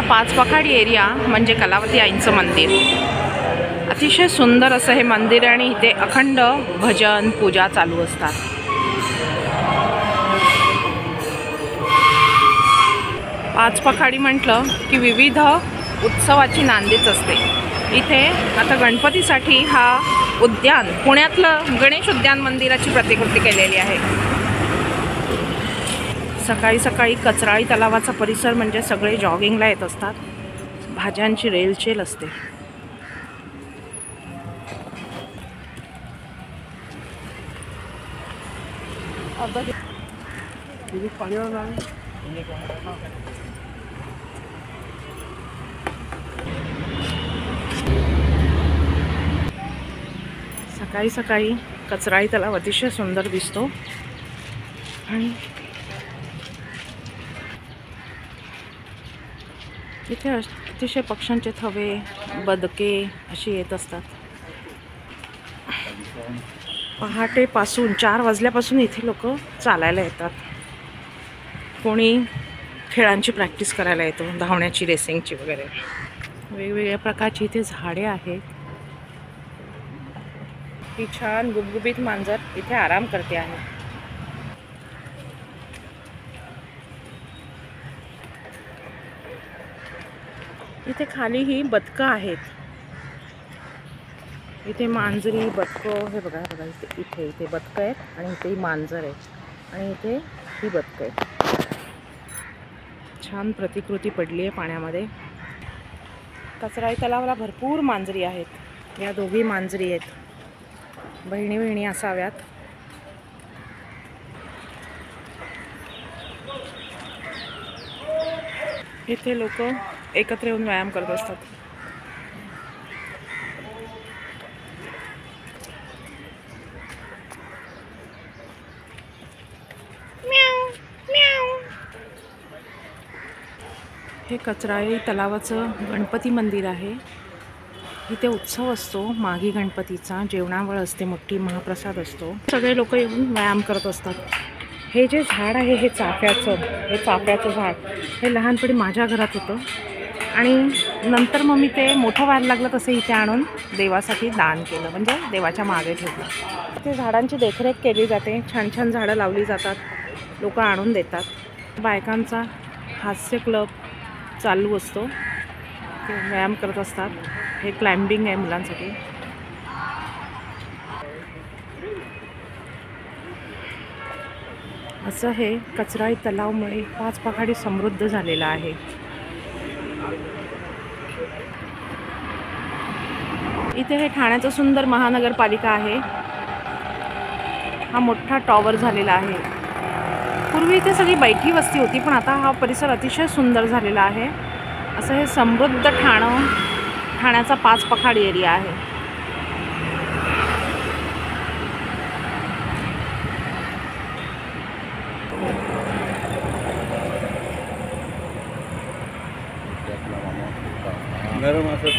पाच पखाडी एरिया म्हणजे कलावती आईंचं मंदिर. अतिशय सुंदर असं हे मंदिर आणि इथे अखंड भजन पूजा चालू असतात. पाच पखाडी म्हटलं की विविध उत्सवाची नांदीच असते. इथे आता गणपतीसाठी हा उद्यान, पुण्यातलं गणेश उद्यान मंदिराची प्रतिकृती केलेली आहे. सकाळी सकाळी कचराळी तलावाचा परिसर म्हणजे सगळे जॉगिंगला येत असतात. भाज्यांची रेलचेल असते. सकाळी सकाळी कचराळी तलाव अतिशय सुंदर दिसतो आणि इथे अतिशय पक्ष्यांचे थवे, बदके अशी येत असतात. पहाटेपासून 4 वाजल्यापासून इथे लोक चालायला येतात. कोणी खेळांची प्रॅक्टिस करायला येतो, धावण्याची, रेसिंगची वगैरे. वेगवेगळ्या प्रकारची इथे झाडे आहेत. ही छान गुबगुबीत मांजर इथे आराम करते आहे. इथे खाली ही बदकं आहेत. इथे मांजरी, बदकं, हे बघा बघा इथे बदकं आहेत आणि इथे ही मांजर आहे आणि इथे ही बदकं आहेत. छान प्रतिकृती पडली आहे पाण्यामध्ये. कचराळी तलावाला भरपूर मांजरी आहेत. या दोघी मांजरी आहेत, बहिणी बहिणी असाव्यात. इथे लोक एकत्र येऊन व्यायाम करत असतात. हे कचराळी तलावाचं गणपती मंदिर आहे. इथे उत्सव असतो माघी गणपतीचा. जेवणावळ असते, मोठी महाप्रसाद असतो. सगळे लोक येऊन व्यायाम करत असतात. हे जे झाड आहे हे चाफ्याचं झाड हे लहानपणी माझ्या घरात होतं आणि नंतर मग मी ते मोठं व्हायला लागलं तसं इथे आणून देवासाठी दान केलं, म्हणजे देवाच्या मागे ठेवलं. ते झाडांची देखरेख केली जाते. छान छान झाडं लावली जातात, लोक आणून देतात. बायकांचा हास्य क्लब चालू असतो, ते व्यायाम करत असतात. हे क्लाइम्बिंग आहे मुलांसाठी. असं हे कचराळी तलावमुळे पाच पखाडी समृद्ध झालेला आहे. इथे हे ठाण्याचं सुंदर महानगरपालिका आहे. हा मोठा टॉवर झालेला आहे. पूर्वी इथे सगळी बैठी वस्ती होती, पण आता हा परिसर अतिशय सुंदर झालेला आहे. असं हे समृद्ध ठाण्याचा पाच पखाडी एरिया आहे. नरम असं